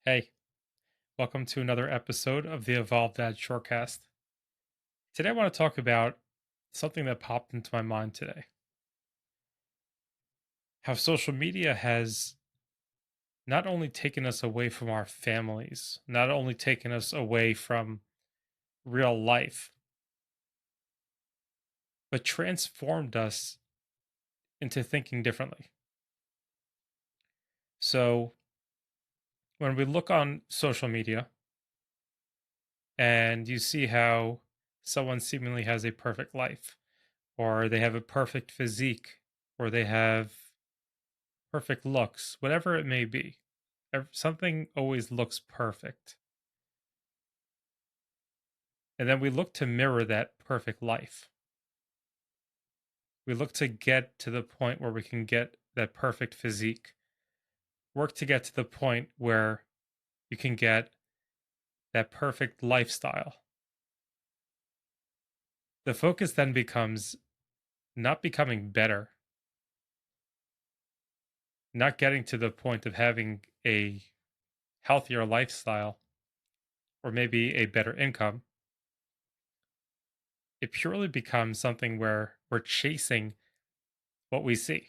Hey, welcome to another episode of the Evolved Dad Shortcast. Today I want to talk about something that popped into my mind today. How social media has not only taken us away from our families, not only taken us away from real life, but transformed us into thinking differently. So when we look on social media and you see how someone seemingly has a perfect life, or they have a perfect physique, or they have perfect looks, whatever it may be. Something always looks perfect. And then we look to mirror that perfect life. We look to get to the point where we can get that perfect physique, work to get to the point where you can get that perfect lifestyle. The focus then becomes not becoming better, not getting to the point of having a healthier lifestyle or maybe a better income. It purely becomes something where we're chasing what we see.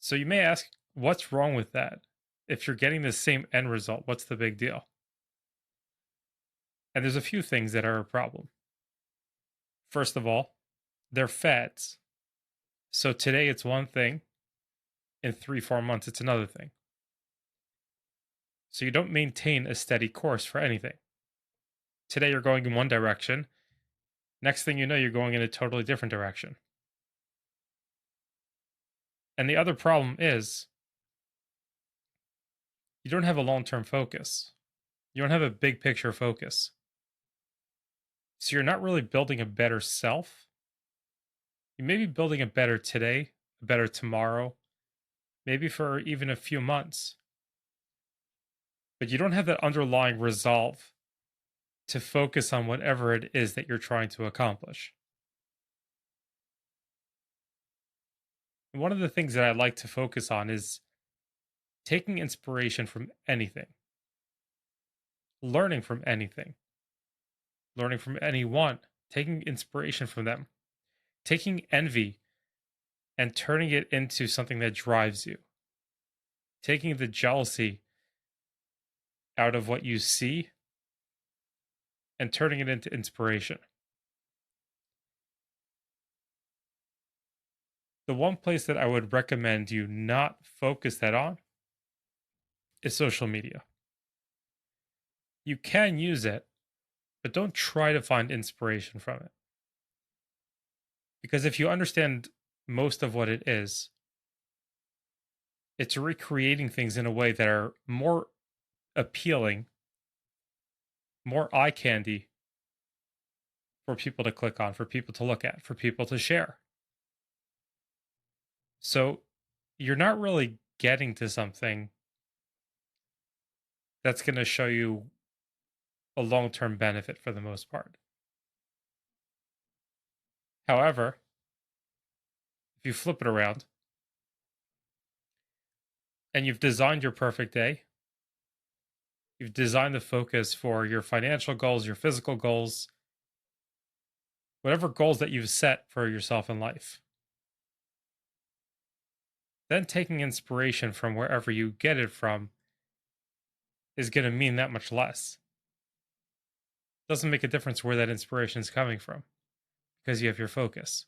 So you may ask, what's wrong with that? If you're getting the same end result, what's the big deal? And there's a few things that are a problem. First of all, they're fads. So today it's one thing, in 3, 4 months, it's another thing. So you don't maintain a steady course for anything. Today you're going in one direction. Next thing you know, you're going in a totally different direction. And the other problem is you don't have a long term focus. You don't have a big picture focus. So you're not really building a better self. You may be building a better today, a better tomorrow, maybe for even a few months, but you don't have that underlying resolve to focus on whatever it is that you're trying to accomplish. And one of the things that I like to focus on is taking inspiration from anything, learning from anything, learning from anyone, taking inspiration from them, taking envy and turning it into something that drives you, taking the jealousy out of what you see and turning it into inspiration. The one place that I would recommend you not focus that on is social media. You can use it, but don't try to find inspiration from it. Because if you understand most of what it is, it's recreating things in a way that are more appealing, more eye candy for people to click on, for people to look at, for people to share. So you're not really getting to something that's going to show you a long term benefit for the most part. However, if you flip it around and you've designed your perfect day, you've designed the focus for your financial goals, your physical goals, whatever goals that you've set for yourself in life. Then taking inspiration from wherever you get it from is going to mean that much less. Doesn't make a difference where that inspiration is coming from because you have your focus.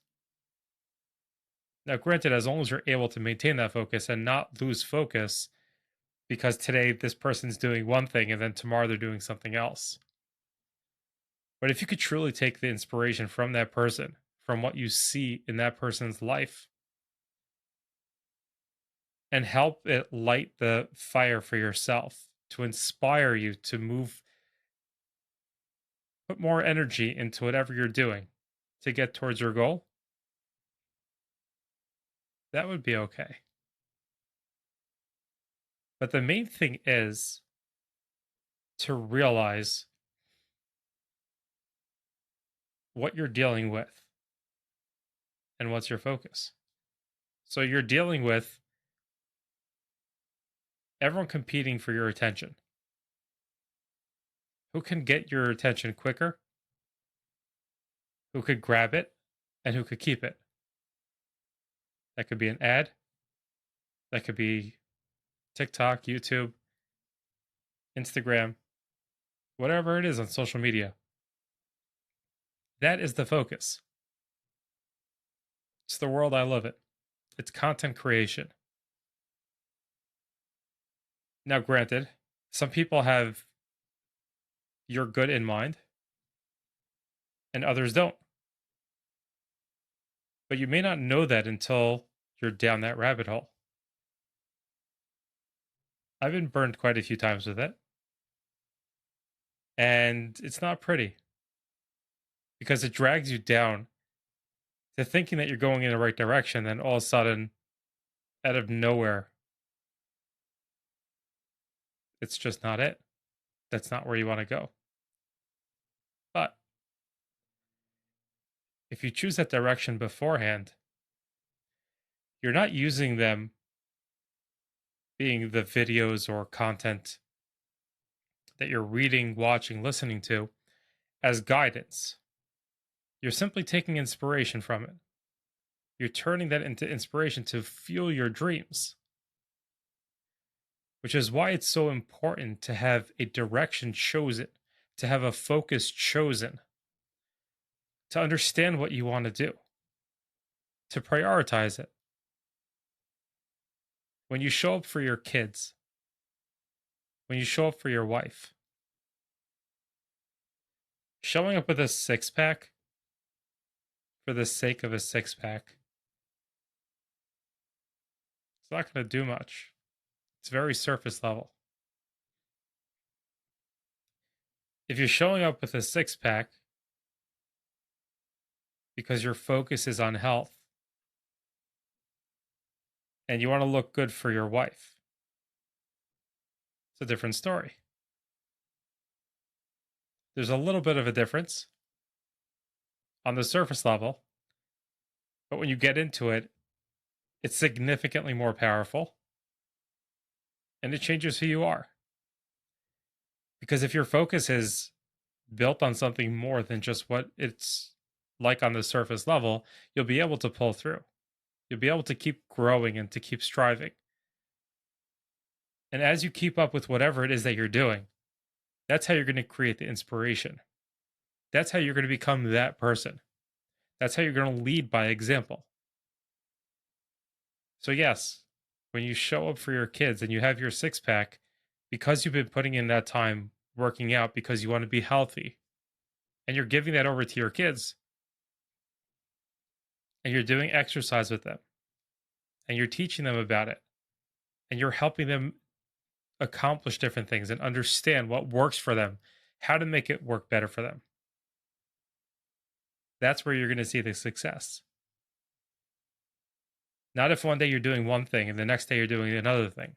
Now, granted, as long as you're able to maintain that focus and not lose focus because today this person's doing one thing and then tomorrow they're doing something else. But if you could truly take the inspiration from that person, from what you see in that person's life, and help it light the fire for yourself to inspire you to move, put more energy into whatever you're doing to get towards your goal, that would be okay. But the main thing is to realize what you're dealing with and what's your focus. So you're dealing with Everyone competing for your attention. Who can get your attention quicker? Who could grab it? And who could keep it? That could be an ad. That could be TikTok, YouTube, Instagram, whatever it is on social media. That is the focus. It's the world I live in. It's content creation. Now, granted, some people have your good in mind and others don't. But you may not know that until you're down that rabbit hole. I've been burned quite a few times with it. And it's not pretty because it drags you down to thinking that you're going in the right direction. Then all of a sudden, out of nowhere, it's just not it. That's not where you want to go. But if you choose that direction beforehand, you're not using them being the videos or content that you're reading, watching, listening to as guidance. You're simply taking inspiration from it. You're turning that into inspiration to fuel your dreams, which is why it's so important to have a direction chosen, to have a focus chosen, to understand what you want to do, to prioritize it. When you show up for your kids, when you show up for your wife, showing up with a six pack for the sake of a six pack, it's not going to do much. It's very surface level. If you're showing up with a six pack because your focus is on health and you want to look good for your wife, it's a different story. There's a little bit of a difference on the surface level, but when you get into it, it's significantly more powerful and it changes who you are. Because if your focus is built on something more than just what it's like on the surface level, you'll be able to pull through. You'll be able to keep growing and to keep striving. And as you keep up with whatever it is that you're doing, that's how you're going to create the inspiration. That's how you're going to become that person. That's how you're going to lead by example. So, yes, when you show up for your kids and you have your six pack, because you've been putting in that time working out because you want to be healthy, and you're giving that over to your kids, and you're doing exercise with them, and you're teaching them about it, and you're helping them accomplish different things and understand what works for them, how to make it work better for them. That's where you're going to see the success. Not if one day you're doing one thing and the next day you're doing another thing.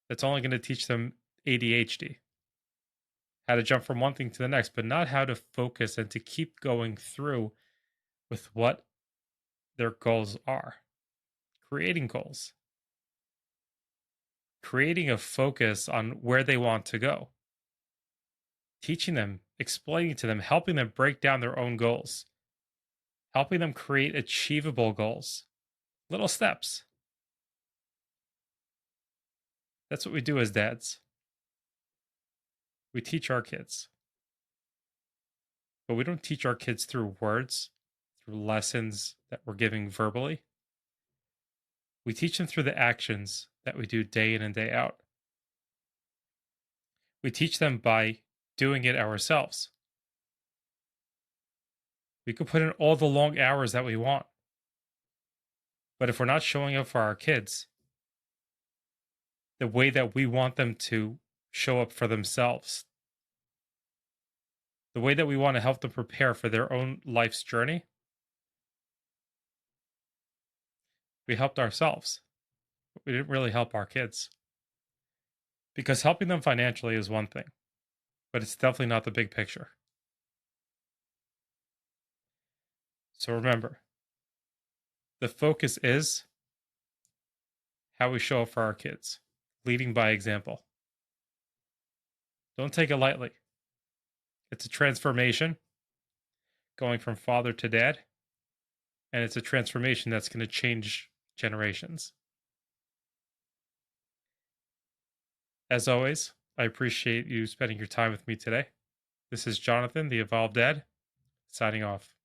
That's only going to teach them ADHD, how to jump from one thing to the next, but not how to focus and to keep going through with what their goals are. Creating goals, creating a focus on where they want to go, teaching them, explaining to them, helping them break down their own goals, helping them create achievable goals, little steps. That's what we do as dads. We teach our kids, but we don't teach our kids through words, through lessons that we're giving verbally. We teach them through the actions that we do day in and day out. We teach them by doing it ourselves. We could put in all the long hours that we want, but if we're not showing up for our kids the way that we want them to show up for themselves, the way that we want to help them prepare for their own life's journey, we helped ourselves. But we didn't really help our kids. Because helping them financially is one thing, but it's definitely not the big picture. So remember, the focus is how we show up for our kids. leading by example. Don't take it lightly. It's a transformation going from father to dad, and it's a transformation that's going to change generations. As always, I appreciate you spending your time with me today. This is Jonathan, the Evolved Dad, signing off.